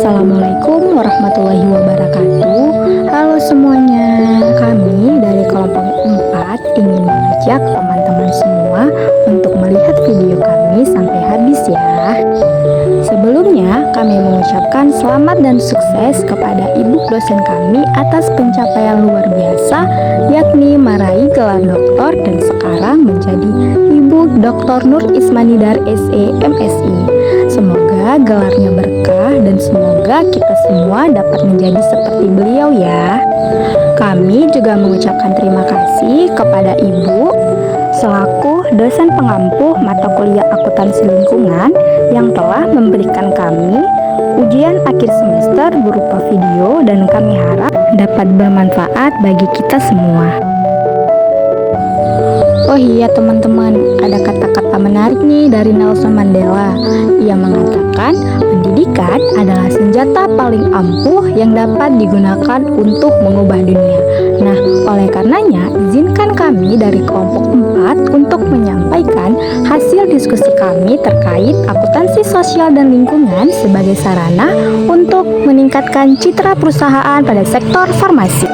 Assalamualaikum warahmatullahi wabarakatuh. Halo semuanya, kami dari kelompok 4 ingin mengajak teman-teman semua untuk melihat video kami sampai habis ya. Sebelumnya, kami mengucapkan selamat dan sukses kepada ibu dosen kami atas pencapaian luar biasa, yakni meraih gelar doktor dan sekarang menjadi Ibu Dr. Nur Ismanidar SE MSI. Semoga gelarnya berkah dan semoga kita semua dapat menjadi seperti beliau ya. Kami juga mengucapkan terima kasih kepada Ibu selaku dosen pengampu mata kuliah akuntansi lingkungan yang telah memberikan kami ujian akhir semester berupa video dan kami harap dapat bermanfaat bagi kita semua. Oh iya teman-teman, ada kata-kata menarik nih dari Nelson Mandela. Ia mengatakan, pendidikan adalah senjata paling ampuh yang dapat digunakan untuk mengubah dunia. Nah, oleh karenanya, izinkan kami dari kelompok 4 untuk menyampaikan hasil diskusi kami terkait akuntansi sosial dan lingkungan sebagai sarana untuk meningkatkan citra perusahaan pada sektor farmasi.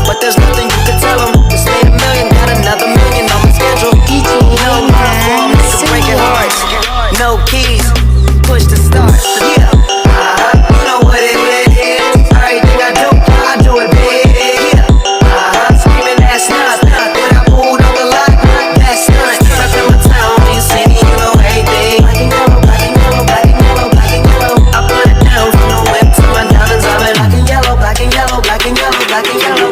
But there's nothing you can tell them. Just made a million, got another million on my schedule. No platform, nigga breaking hearts. No keys, push to start. Yeah, you know what it is. Everything I do it big. Yeah, screaming that's not. When I pulled on the lot, that's not. Up in my town, you see me, you know everything. Black and yellow, black and yellow, black and yellow, black and yellow. I put it down from the whip to my diamonds. I've been black and yellow, black and yellow, black and yellow, black and yellow.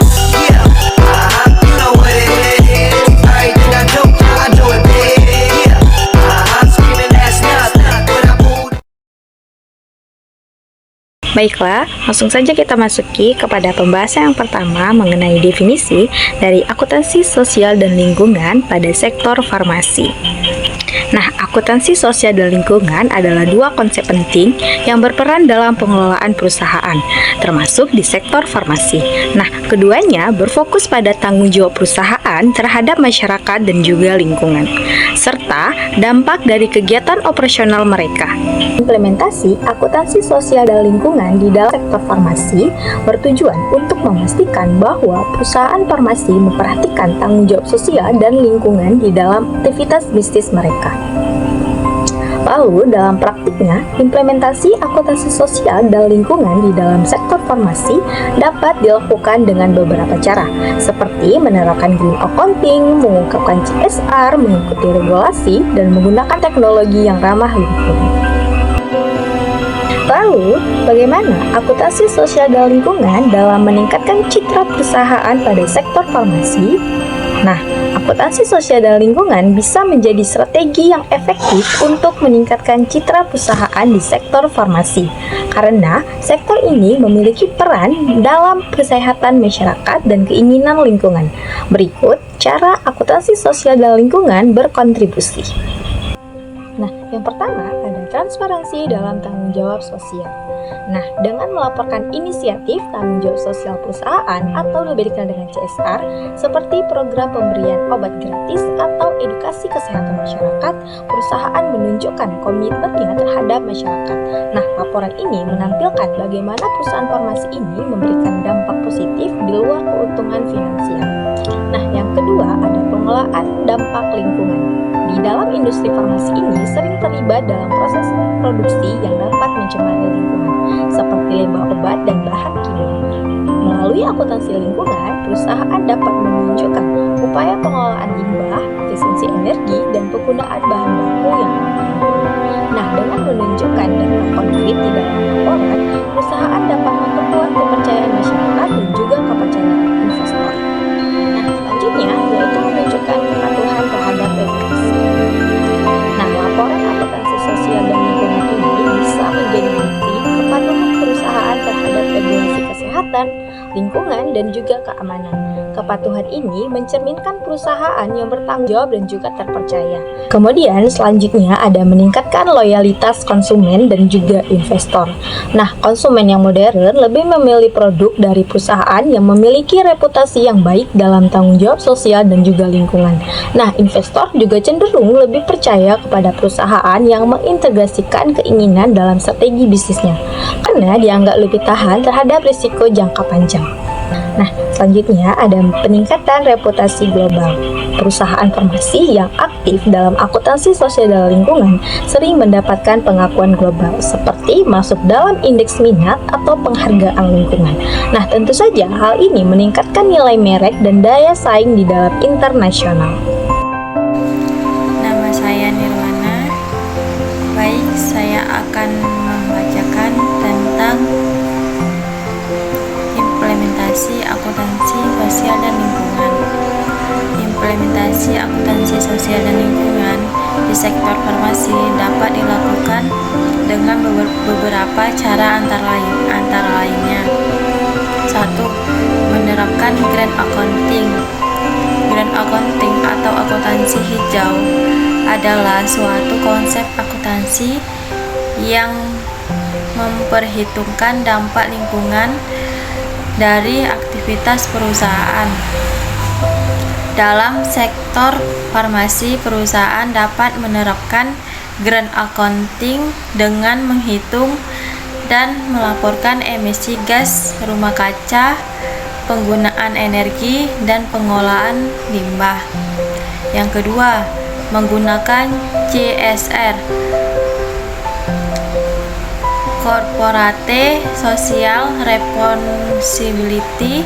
Baiklah, langsung saja kita masuki kepada pembahasan yang pertama mengenai definisi dari akuntansi sosial dan lingkungan pada sektor farmasi. Nah, akuntansi sosial dan lingkungan adalah dua konsep penting yang berperan dalam pengelolaan perusahaan, termasuk di sektor farmasi. Nah, keduanya berfokus pada tanggung jawab perusahaan terhadap masyarakat dan juga lingkungan, serta dampak dari kegiatan operasional mereka. Implementasi akuntansi sosial dan lingkungan di dalam sektor farmasi bertujuan untuk memastikan bahwa perusahaan farmasi memperhatikan tanggung jawab sosial dan lingkungan di dalam aktivitas bisnis mereka. Lalu, dalam praktiknya, implementasi akuntansi sosial dan lingkungan di dalam sektor farmasi dapat dilakukan dengan beberapa cara, seperti menerapkan green accounting, mengungkapkan CSR, mengikuti regulasi, dan menggunakan teknologi yang ramah lingkungan. Lalu, bagaimana akuntansi sosial dan lingkungan dalam meningkatkan citra perusahaan pada sektor farmasi? Nah, akuntansi sosial dan lingkungan bisa menjadi strategi yang efektif untuk meningkatkan citra perusahaan di sektor farmasi, karena sektor ini memiliki peran dalam kesehatan masyarakat dan keinginan lingkungan. Berikut cara akuntansi sosial dan lingkungan berkontribusi. Nah, yang pertama ada transparansi dalam tanggung jawab sosial. Nah, dengan melaporkan inisiatif tanggung jawab sosial perusahaan atau lebih dikenal dengan CSR, seperti program pemberian obat gratis atau edukasi kesehatan masyarakat, perusahaan menunjukkan komitmennya terhadap masyarakat. Nah, laporan ini menampilkan bagaimana perusahaan farmasi ini memberikan dampak positif di luar keuntungan finansial. Nah, yang kedua ada pengelolaan dampak lingkungan. Di dalam industri farmasi ini sering terlibat dalam proses produksi yang dapat mencemari lingkungan, seperti limbah obat dan bahan kimia. Melalui akuntansi lingkungan, perusahaan dapat menunjukkan upaya pengelolaan limbah, efisiensi energi, dan penggunaan bahan baku yang ramah lingkungan. Nah, dengan menunjukkan dampak konkret di dalam laporan, perusahaan dapat memperkuat kepercayaan masyarakat dan juga kepercayaan investor. Nah, selanjutnya yaitu menunjukkan kepatuhan terhadap regulasi. Nah, laporan akuntansi sosial dan lingkungan ini lingkungan, dan juga keamanan. Kepatuhan ini mencerminkan perusahaan yang bertanggung jawab dan juga terpercaya. Kemudian selanjutnya ada meningkatkan loyalitas konsumen dan juga investor. Nah, konsumen yang modern lebih memilih produk dari perusahaan yang memiliki reputasi yang baik dalam tanggung jawab sosial dan juga lingkungan. Nah, investor juga cenderung lebih percaya kepada perusahaan yang mengintegrasikan keinginan dalam strategi bisnisnya, karena dianggap lebih tahan terhadap risiko jangka panjang. Nah, selanjutnya ada peningkatan reputasi global. Perusahaan farmasi yang aktif dalam akuntansi sosial dan lingkungan sering mendapatkan pengakuan global, seperti masuk dalam indeks minat atau penghargaan lingkungan. Nah, tentu saja hal ini meningkatkan nilai merek dan daya saing di dalam internasional. Nama saya Nirwana. Baik, saya akan membacakan tentang implementasi akuntansi sosial dan lingkungan. Implementasi akuntansi sosial dan lingkungan di sektor farmasi dapat dilakukan dengan beberapa cara antara lainnya. 1. Menerapkan Green Accounting. Green Accounting atau akuntansi hijau adalah suatu konsep akuntansi yang memperhitungkan dampak lingkungan dari aktivitas perusahaan. Dalam sektor farmasi, perusahaan dapat menerapkan Green Accounting dengan menghitung dan melaporkan emisi gas rumah kaca, penggunaan energi, dan pengolahan limbah. Yang kedua, menggunakan CSR, Corporate Social Responsibility,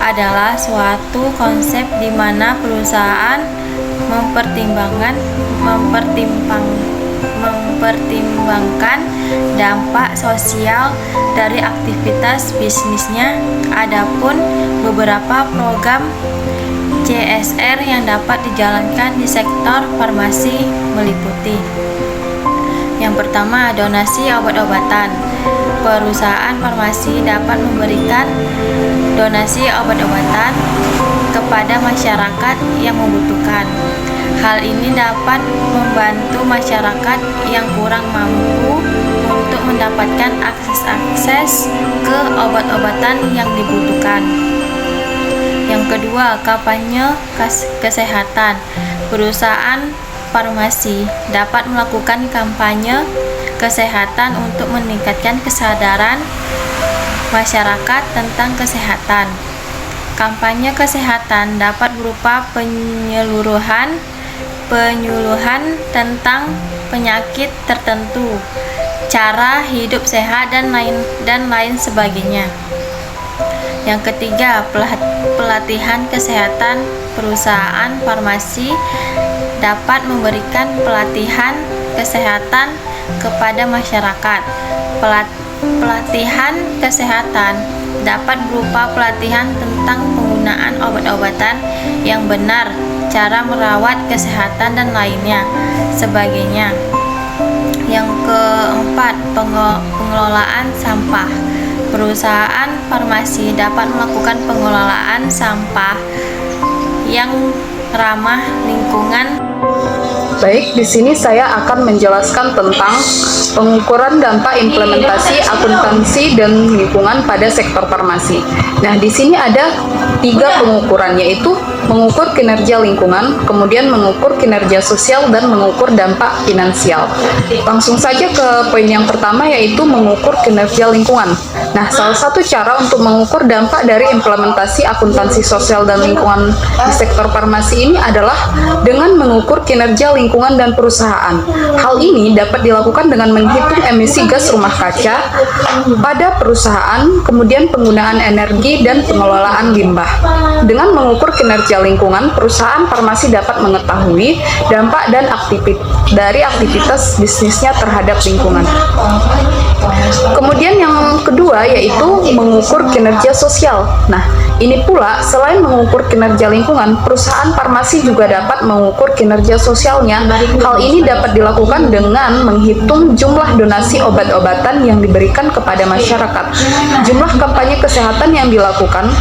adalah suatu konsep di mana perusahaan mempertimbangkan dampak sosial dari aktivitas bisnisnya. Adapun beberapa program CSR yang dapat dijalankan di sektor farmasi meliputi: yang pertama, donasi obat-obatan. Perusahaan farmasi dapat memberikan donasi obat-obatan kepada masyarakat yang membutuhkan. Hal ini dapat membantu masyarakat yang kurang mampu untuk mendapatkan akses ke obat-obatan yang dibutuhkan. Yang kedua, kampanye kesehatan. Perusahaan farmasi dapat melakukan kampanye kesehatan untuk meningkatkan kesadaran masyarakat tentang kesehatan. Kampanye kesehatan dapat berupa penyuluhan tentang penyakit tertentu, cara hidup sehat, dan lain sebagainya. Yang ketiga, pelatihan kesehatan. Perusahaan farmasi dapat memberikan pelatihan kesehatan kepada masyarakat. Pelatihan kesehatan dapat berupa pelatihan tentang penggunaan obat-obatan yang benar, cara merawat kesehatan, dan lainnya sebagainya. Yang keempat, pengelolaan sampah. Perusahaan farmasi dapat melakukan pengelolaan sampah yang ramah lingkungan. Baik, di sini saya akan menjelaskan tentang pengukuran dampak implementasi akuntansi dan lingkungan pada sektor farmasi. Nah, di sini ada 3 pengukuran, yaitu mengukur kinerja lingkungan, kemudian mengukur kinerja sosial, dan mengukur dampak finansial. Langsung saja ke poin yang pertama, yaitu mengukur kinerja lingkungan. Nah, salah satu cara untuk mengukur dampak dari implementasi akuntansi sosial dan lingkungan di sektor farmasi ini adalah dengan mengukur kinerja lingkungan dan perusahaan. Hal ini dapat dilakukan dengan menghitung emisi gas rumah kaca pada perusahaan, kemudian penggunaan energi, dan pengelolaan limbah. Dengan mengukur kinerja lingkungan, perusahaan farmasi dapat mengetahui dampak dan aktivitas bisnisnya terhadap lingkungan. Kemudian yang kedua yaitu mengukur kinerja sosial. Nah, Ini pula, selain mengukur kinerja lingkungan, perusahaan farmasi juga dapat mengukur kinerja sosialnya. Hal ini dapat dilakukan dengan menghitung jumlah donasi obat-obatan yang diberikan kepada masyarakat, jumlah kampanye kesehatan yang dilakukan,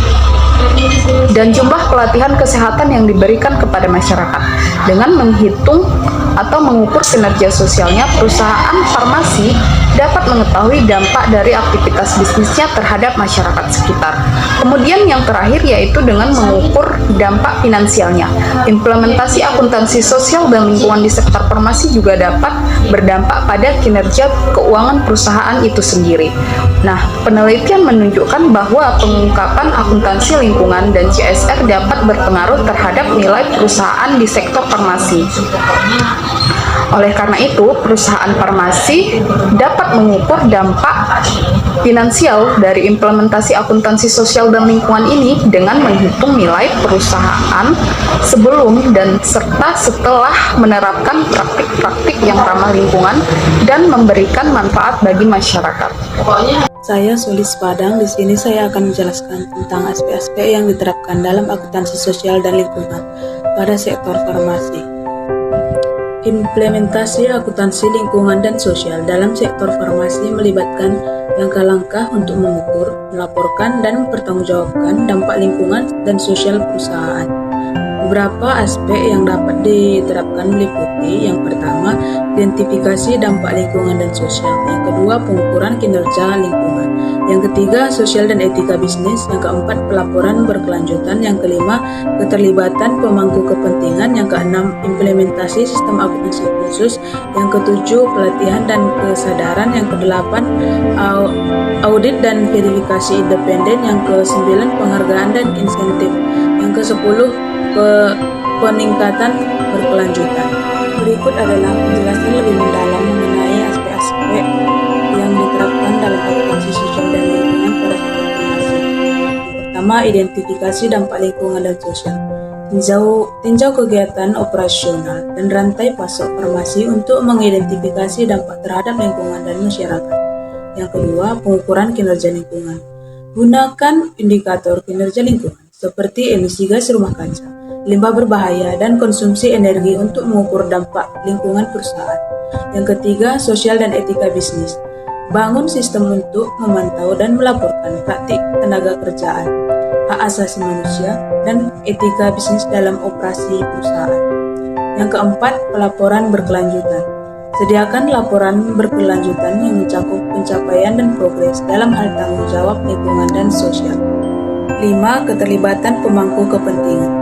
dan jumlah pelatihan kesehatan yang diberikan kepada masyarakat. Dengan menghitung atau mengukur kinerja sosialnya, perusahaan farmasi dapat mengetahui dampak dari aktivitas bisnisnya terhadap masyarakat sekitar. Kemudian yang terakhir yaitu dengan mengukur dampak finansialnya. Implementasi akuntansi sosial dan lingkungan di sektor farmasi juga dapat berdampak pada kinerja keuangan perusahaan itu sendiri. Nah, penelitian menunjukkan bahwa pengungkapan akuntansi lingkungan dan CSR dapat berpengaruh terhadap nilai perusahaan di sektor farmasi. Oleh karena itu, perusahaan farmasi dapat mengukur dampak finansial dari implementasi akuntansi sosial dan lingkungan ini dengan menghitung nilai perusahaan sebelum dan serta setelah menerapkan praktik-praktik yang ramah lingkungan dan memberikan manfaat bagi masyarakat. Saya Solis Padang. Di sini saya akan menjelaskan tentang aspek-aspek yang diterapkan dalam akuntansi sosial dan lingkungan pada sektor farmasi. Implementasi akuntansi lingkungan dan sosial dalam sektor farmasi melibatkan langkah-langkah untuk mengukur, melaporkan, dan mempertanggungjawabkan dampak lingkungan dan sosial perusahaan. Beberapa aspek yang dapat diterapkan meliputi: yang pertama, identifikasi dampak lingkungan dan sosial; yang kedua, pengukuran kinerja lingkungan; yang ketiga, sosial dan etika bisnis; yang keempat, pelaporan berkelanjutan; yang kelima, keterlibatan pemangku kepentingan; yang keenam, implementasi sistem akuntansi khusus; yang ketujuh, pelatihan dan kesadaran; yang kedelapan, audit dan verifikasi independen; yang kesembilan, penghargaan dan insentif; yang kesepuluh, peningkatan berkelanjutan. Berikut adalah penjelasan lebih mendalam mengenai aspek-aspek yang diterapkan dalam akuntansi sosial dan lingkungan pada sektor farmasi. Yang pertama, identifikasi dampak lingkungan dan sosial. Tinjau kegiatan operasional dan rantai pasok farmasi untuk mengidentifikasi dampak terhadap lingkungan dan masyarakat. Yang kedua, pengukuran kinerja lingkungan. Gunakan indikator kinerja lingkungan seperti emisi gas rumah kaca, limbah berbahaya, dan konsumsi energi untuk mengukur dampak lingkungan perusahaan. Yang ketiga, sosial dan etika bisnis. Bangun sistem untuk memantau dan melaporkan praktik tenaga kerjaan, hak asasi manusia, dan etika bisnis dalam operasi perusahaan. Yang keempat, pelaporan berkelanjutan. Sediakan laporan berkelanjutan yang mencakup pencapaian dan progres dalam hal tanggung jawab lingkungan dan sosial. 5. Keterlibatan pemangku kepentingan.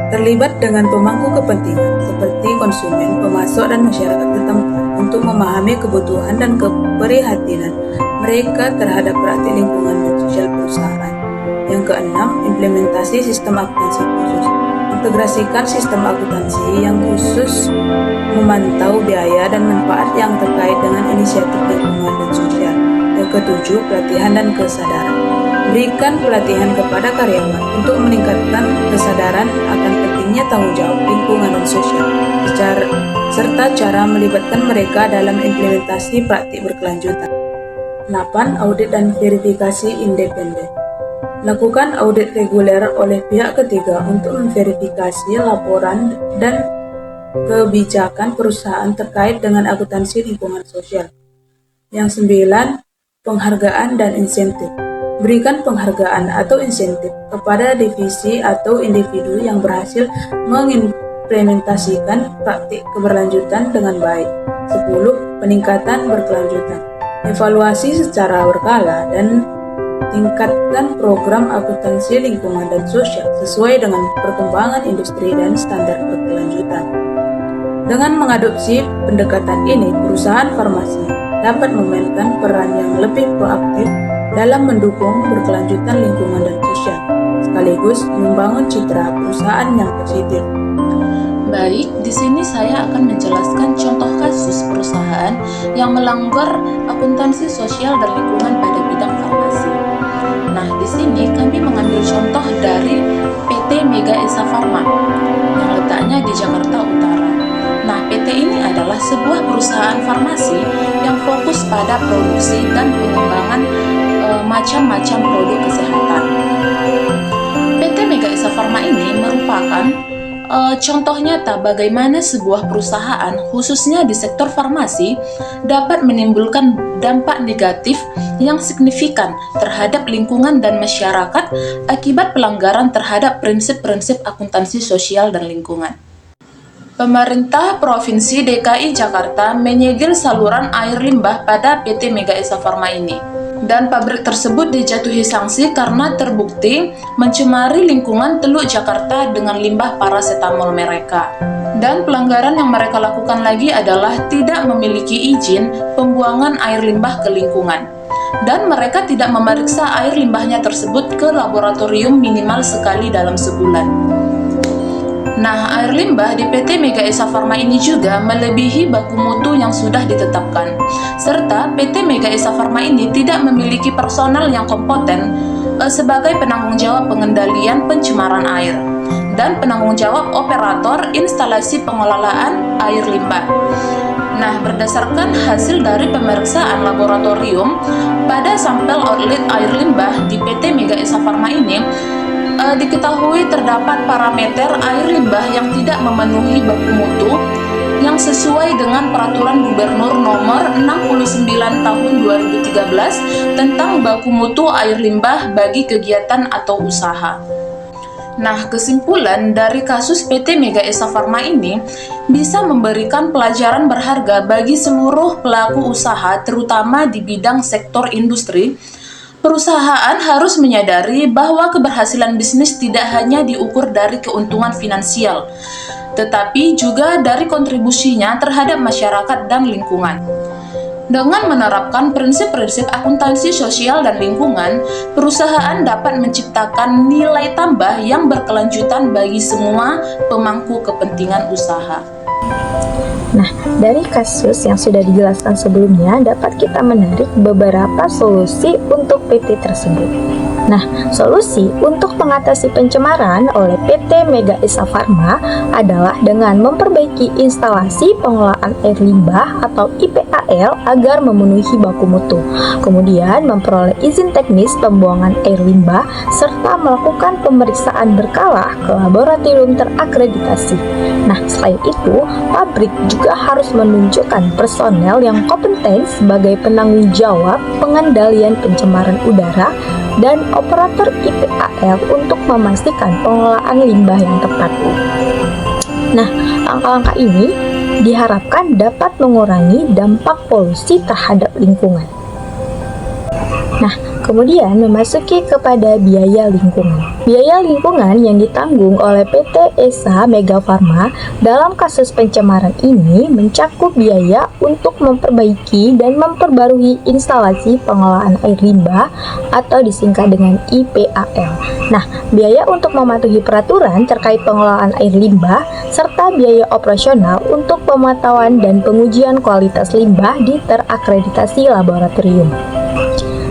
Terlibat dengan pemangku kepentingan seperti konsumen, pemasok, dan masyarakat setempat untuk memahami kebutuhan dan keprihatinan mereka terhadap praktik lingkungan dan sosial perusahaan. Yang keenam, implementasi sistem akuntansi khusus. Integrasikan sistem akuntansi yang khusus memantau biaya dan manfaat yang terkait dengan inisiatif lingkungan dan sosial. Yang ketujuh, pelatihan dan kesadaran. Berikan pelatihan kepada karyawan untuk meningkatkan kesadaran akan pentingnya tanggung jawab lingkungan dan sosial, serta cara melibatkan mereka dalam implementasi praktik berkelanjutan. 8. Audit dan verifikasi independen. Lakukan audit reguler oleh pihak ketiga untuk memverifikasi laporan dan kebijakan perusahaan terkait dengan akuntansi lingkungan sosial. Yang 9. Penghargaan dan insentif. Berikan penghargaan atau insentif kepada divisi atau individu yang berhasil mengimplementasikan praktik keberlanjutan dengan baik. 10. Peningkatan berkelanjutan. Evaluasi secara berkala dan tingkatkan program akuntansi lingkungan dan sosial sesuai dengan perkembangan industri dan standar berkelanjutan. Dengan mengadopsi pendekatan ini, perusahaan farmasi dapat memainkan peran yang lebih proaktif dalam mendukung berkelanjutan lingkungan dan sosial, sekaligus membangun citra perusahaan yang positif. Baik, di sini saya akan menjelaskan contoh kasus perusahaan yang melanggar akuntansi sosial dan lingkungan pada bidang farmasi. Nah, di sini kami mengambil contoh dari PT Mega Esa Pharma yang letaknya di Jakarta Utara. Nah, PT ini adalah sebuah perusahaan farmasi yang fokus pada produksi dan pengembangan macam-macam produk kesehatan. Esa Farma ini merupakan contoh nyata bagaimana sebuah perusahaan, khususnya di sektor farmasi, dapat menimbulkan dampak negatif yang signifikan terhadap lingkungan dan masyarakat akibat pelanggaran terhadap prinsip-prinsip akuntansi sosial dan lingkungan. Pemerintah Provinsi DKI Jakarta menyegel saluran air limbah pada PT Mega Esa Farma ini. Dan pabrik tersebut dijatuhi sanksi karena terbukti mencemari lingkungan Teluk Jakarta dengan limbah parasetamol mereka. Dan pelanggaran yang mereka lakukan lagi adalah tidak memiliki izin pembuangan air limbah ke lingkungan. Dan mereka tidak memeriksa air limbahnya tersebut ke laboratorium minimal sekali dalam sebulan. Nah, air limbah di PT Mega Esa Farma ini juga melebihi baku mutu yang sudah ditetapkan. Serta PT Mega Esa Farma ini tidak memiliki personal yang kompeten sebagai penanggung jawab pengendalian pencemaran air dan penanggung jawab operator instalasi pengelolaan air limbah. Nah, berdasarkan hasil dari pemeriksaan laboratorium pada sampel outlet air limbah di PT Mega Esa Farma ini, diketahui terdapat parameter air limbah yang tidak memenuhi baku mutu yang sesuai dengan Peraturan Gubernur Nomor 69 Tahun 2013 tentang baku mutu air limbah bagi kegiatan atau usaha. Nah, kesimpulan dari kasus PT Mega Esa Farma ini bisa memberikan pelajaran berharga bagi seluruh pelaku usaha, terutama di bidang sektor industri. Perusahaan harus menyadari bahwa keberhasilan bisnis tidak hanya diukur dari keuntungan finansial, tetapi juga dari kontribusinya terhadap masyarakat dan lingkungan. Dengan menerapkan prinsip-prinsip akuntansi sosial dan lingkungan, perusahaan dapat menciptakan nilai tambah yang berkelanjutan bagi semua pemangku kepentingan usaha. Nah, dari kasus yang sudah dijelaskan sebelumnya, dapat kita menarik beberapa solusi untuk PT tersebut. Nah, solusi untuk mengatasi pencemaran oleh PT Mega Esa Farma adalah dengan memperbaiki instalasi pengelolaan air limbah atau IPAL agar memenuhi baku mutu. Kemudian memperoleh izin teknis pembuangan air limbah serta melakukan pemeriksaan berkala ke laboratorium terakreditasi. Nah, selain itu, pabrik juga harus menunjukkan personel yang kompeten sebagai penanggung jawab pengendalian pencemaran udara dan operator IPAL untuk memastikan pengelolaan limbah yang tepat. Nah, langkah-langkah ini diharapkan dapat mengurangi dampak polusi terhadap lingkungan. Nah, kemudian memasuki kepada biaya lingkungan. Biaya lingkungan yang ditanggung oleh PT Esa Mega Farma dalam kasus pencemaran ini mencakup biaya untuk memperbaiki dan memperbarui instalasi pengelolaan air limbah atau disingkat dengan IPAL. Nah, biaya untuk mematuhi peraturan terkait pengelolaan air limbah serta biaya operasional untuk pemantauan dan pengujian kualitas limbah di terakreditasi laboratorium.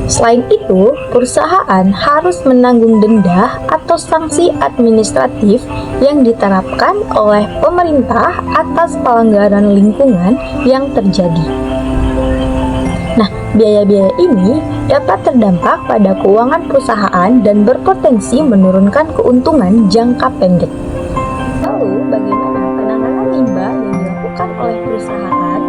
Selain itu, perusahaan harus menanggung denda atau sanksi administratif yang diterapkan oleh pemerintah atas pelanggaran lingkungan yang terjadi. Nah, biaya-biaya ini dapat terdampak pada keuangan perusahaan dan berpotensi menurunkan keuntungan jangka pendek. Lalu, bagaimana penanganan limbah yang dilakukan oleh perusahaan?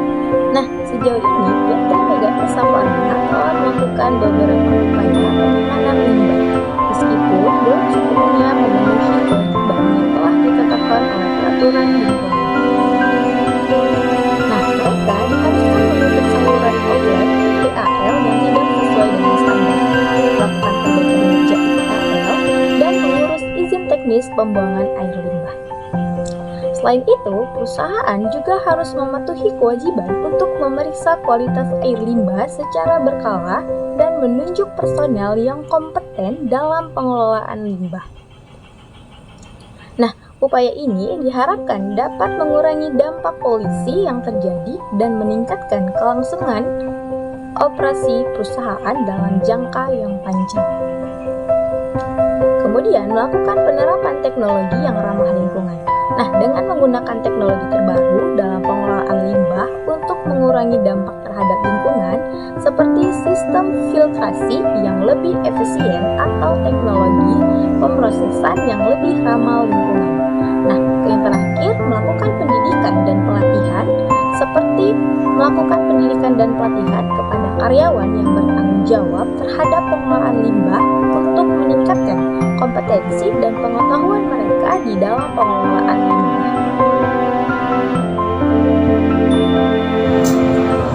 Nah, sejauh ini PT Mega Esa Farma telah melakukan beberapa upaya penanganan limbah, meskipun belum sepenuhnya memenuhi kewajiban yang telah ditetapkan oleh peraturan lingkungan. Nah, mereka diharuskan menutup saluran outlet IPAL yang tidak sesuai dengan standar, melakukan perbaikan jejak IPAL, dan mengurus izin teknis pembuangan air limbah. Selain itu, perusahaan juga harus mematuhi kewajiban untuk memeriksa kualitas air limbah secara berkala dan menunjuk personel yang kompeten dalam pengelolaan limbah. Nah, upaya ini diharapkan dapat mengurangi dampak polusi yang terjadi dan meningkatkan kelangsungan operasi perusahaan dalam jangka yang panjang. Kemudian, melakukan penerapan teknologi yang ramah lingkungan. Nah, dengan menggunakan teknologi terbaru dalam pengelolaan limbah untuk mengurangi dampak terhadap lingkungan, seperti sistem filtrasi yang lebih efisien atau teknologi pemrosesan yang lebih ramah lingkungan. Nah, yang terakhir, melakukan pendidikan dan pelatihan seperti melakukan pendidikan dan pelatihan kepada karyawan yang bertanggung jawab terhadap pengelolaan limbah untuk meningkatkan kompetensi dan pengetahuan mereka di dalam pengelolaan limbah.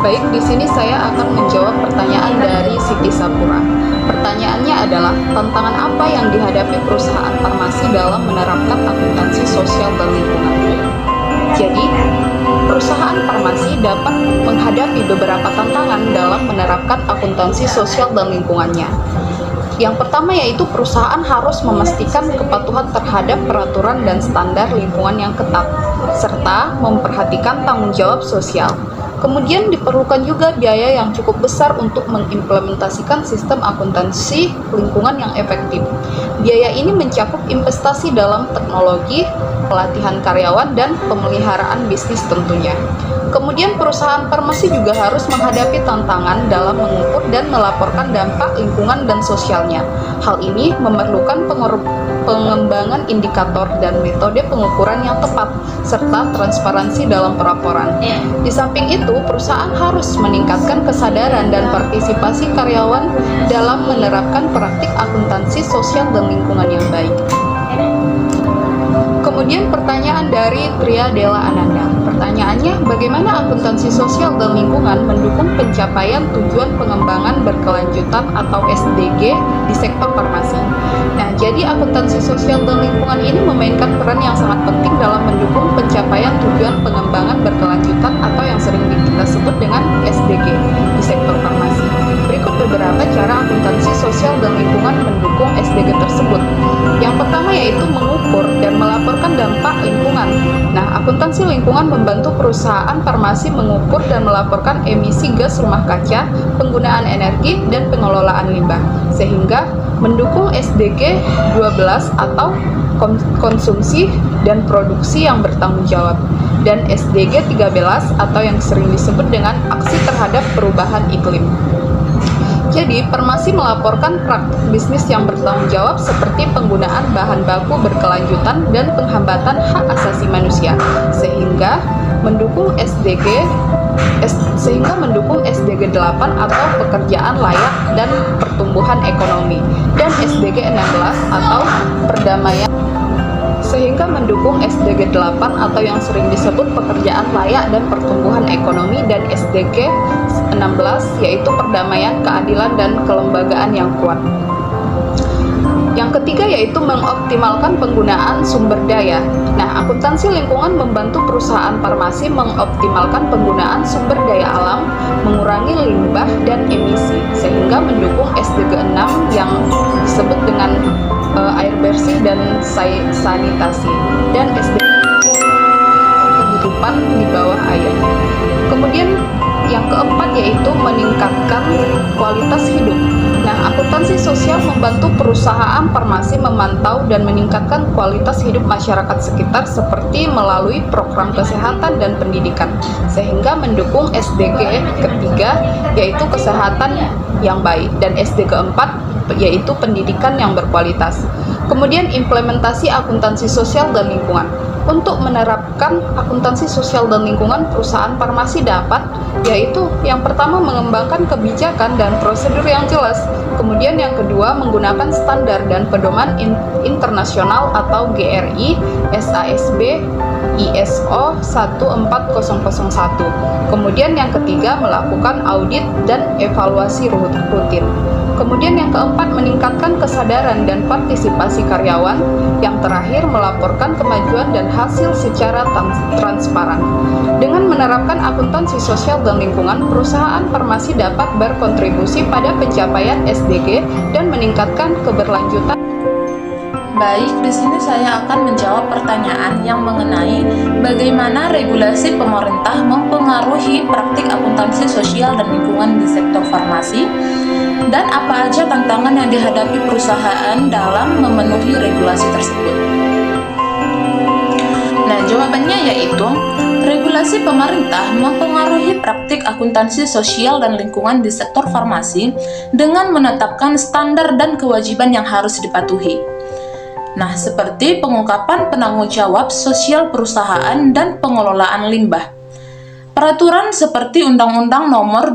Baik, di sini saya akan menjawab pertanyaan dari Siti Sapura. Pertanyaannya adalah, tantangan apa yang dihadapi perusahaan farmasi dalam menerapkan akuntansi sosial dan lingkungan? Jadi, perusahaan farmasi dapat menghadapi beberapa tantangan dalam menerapkan akuntansi sosial dan lingkungannya. Yang pertama yaitu perusahaan harus memastikan kepatuhan terhadap peraturan dan standar lingkungan yang ketat, serta memperhatikan tanggung jawab sosial. Kemudian diperlukan juga biaya yang cukup besar untuk mengimplementasikan sistem akuntansi lingkungan yang efektif. Biaya ini mencakup investasi dalam teknologi, pelatihan karyawan, dan pemeliharaan bisnis tentunya. Kemudian perusahaan farmasi juga harus menghadapi tantangan dalam mengukur dan melaporkan dampak lingkungan dan sosialnya. Hal ini memerlukan pengembangan indikator dan metode pengukuran yang tepat, serta transparansi dalam pelaporan. Di samping itu, perusahaan harus meningkatkan kesadaran dan partisipasi karyawan dalam menerapkan praktik akuntansi sosial dan lingkungan yang baik. Kemudian pertanyaan dari Tria Della Ananda. Pertanyaannya, bagaimana akuntansi sosial dan lingkungan mendukung pencapaian tujuan pengembangan berkelanjutan atau SDG di sektor farmasi? Nah, jadi akuntansi sosial dan lingkungan ini memainkan peran yang sangat penting dalam mendukung pencapaian tujuan pengembangan berkelanjutan atau yang sering kita sebut dengan SDG di sektor farmasi. Berikut beberapa cara akuntansi sosial dan lingkungan mendukung SDG tersebut. Yang pertama yaitu mengukur dan melaporkan dampak lingkungan. Nah, akuntansi lingkungan membantu perusahaan farmasi mengukur dan melaporkan emisi gas rumah kaca, penggunaan energi, dan pengelolaan limbah, sehingga mendukung SDG 12 atau konsumsi dan produksi yang bertanggung jawab, dan SDG 13 atau yang sering disebut dengan aksi terhadap perubahan iklim. Jadi, farmasi melaporkan praktik bisnis yang bertanggung jawab seperti penggunaan bahan baku berkelanjutan dan penghambatan hak asasi manusia, sehingga mendukung SDG 8 atau pekerjaan layak dan pertumbuhan ekonomi, dan SDG 16 atau perdamaian, sehingga mendukung SDG 8 atau yang sering disebut pekerjaan layak dan pertumbuhan ekonomi, dan SDG 16 yaitu perdamaian, keadilan, dan kelembagaan yang kuat. Yang ketiga yaitu mengoptimalkan penggunaan sumber daya. Nah, akuntansi lingkungan membantu perusahaan farmasi mengoptimalkan penggunaan sumber daya alam, mengurangi limbah dan emisi, sehingga mendukung SDG 6 yang disebut dengan air bersih dan sanitasi, dan SDG kehidupan di bawah air. Kemudian yang keempat yaitu meningkatkan kualitas hidup. Nah, akuntansi sosial membantu perusahaan farmasi memantau dan meningkatkan kualitas hidup masyarakat sekitar seperti melalui program kesehatan dan pendidikan, sehingga mendukung SDG ketiga yaitu kesehatan yang baik, dan SDG 4 yaitu pendidikan yang berkualitas. Kemudian implementasi akuntansi sosial dan lingkungan. Untuk menerapkan akuntansi sosial dan lingkungan, perusahaan farmasi dapat yaitu yang pertama mengembangkan kebijakan dan prosedur yang jelas. Kemudian yang kedua menggunakan standar dan pedoman internasional atau GRI, SASB, ISO 14001. Kemudian yang ketiga melakukan audit dan evaluasi rutin. Kemudian yang keempat meningkatkan kesadaran dan partisipasi karyawan. Yang terakhir melaporkan kemajuan dan hasil secara transparan. Dengan menerapkan akuntansi sosial dan lingkungan, perusahaan farmasi dapat berkontribusi pada pencapaian SDG dan meningkatkan keberlanjutan. Baik, di sini saya akan menjawab pertanyaan yang mengenai bagaimana regulasi pemerintah mempengaruhi praktik akuntansi sosial dan lingkungan di sektor farmasi, dan apa aja tantangan yang dihadapi perusahaan dalam memenuhi regulasi tersebut. Nah, jawabannya yaitu regulasi pemerintah mempengaruhi praktik akuntansi sosial dan lingkungan di sektor farmasi dengan menetapkan standar dan kewajiban yang harus dipatuhi. Nah, seperti pengungkapan penanggung jawab sosial perusahaan dan pengelolaan limbah. Peraturan seperti Undang-Undang Nomor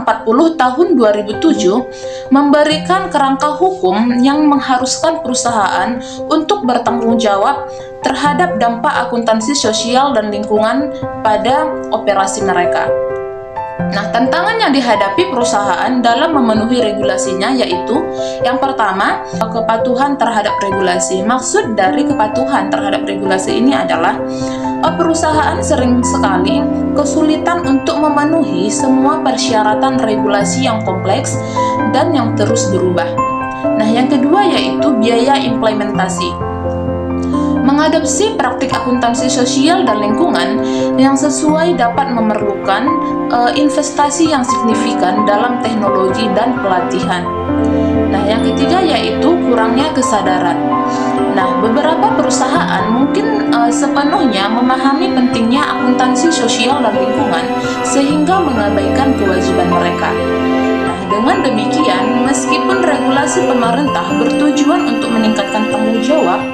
40 Tahun 2007 memberikan kerangka hukum yang mengharuskan perusahaan untuk bertanggung jawab terhadap dampak akuntansi sosial dan lingkungan pada operasi mereka. Nah, tantangan yang dihadapi perusahaan dalam memenuhi regulasinya yaitu yang pertama, kepatuhan terhadap regulasi. Maksud dari kepatuhan terhadap regulasi ini adalah perusahaan sering sekali kesulitan untuk memenuhi semua persyaratan regulasi yang kompleks dan yang terus berubah. Nah, yang kedua yaitu biaya implementasi. Mengadopsi praktik akuntansi sosial dan lingkungan yang sesuai dapat memerlukan investasi yang signifikan dalam teknologi dan pelatihan. Nah, yang ketiga yaitu kurangnya kesadaran. Nah, beberapa perusahaan mungkin sepenuhnya memahami pentingnya akuntansi sosial dan lingkungan sehingga mengabaikan kewajiban mereka. Nah, dengan demikian, meskipun regulasi pemerintah bertujuan untuk meningkatkan tanggung jawab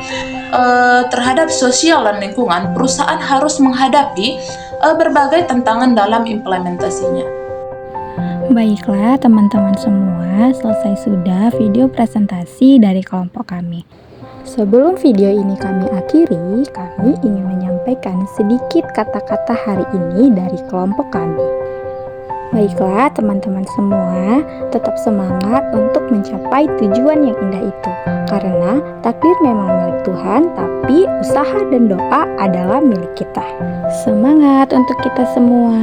terhadap sosial dan lingkungan, perusahaan harus menghadapi berbagai tantangan dalam implementasinya. Baiklah teman-teman semua, selesai sudah video presentasi dari kelompok kami. Sebelum video ini kami akhiri, kami ingin menyampaikan sedikit kata-kata hari ini dari kelompok kami. Baiklah teman-teman semua, tetap semangat untuk mencapai tujuan yang indah itu. Karena takdir memang milik Tuhan, tapi usaha dan doa adalah milik kita. Semangat untuk kita semua.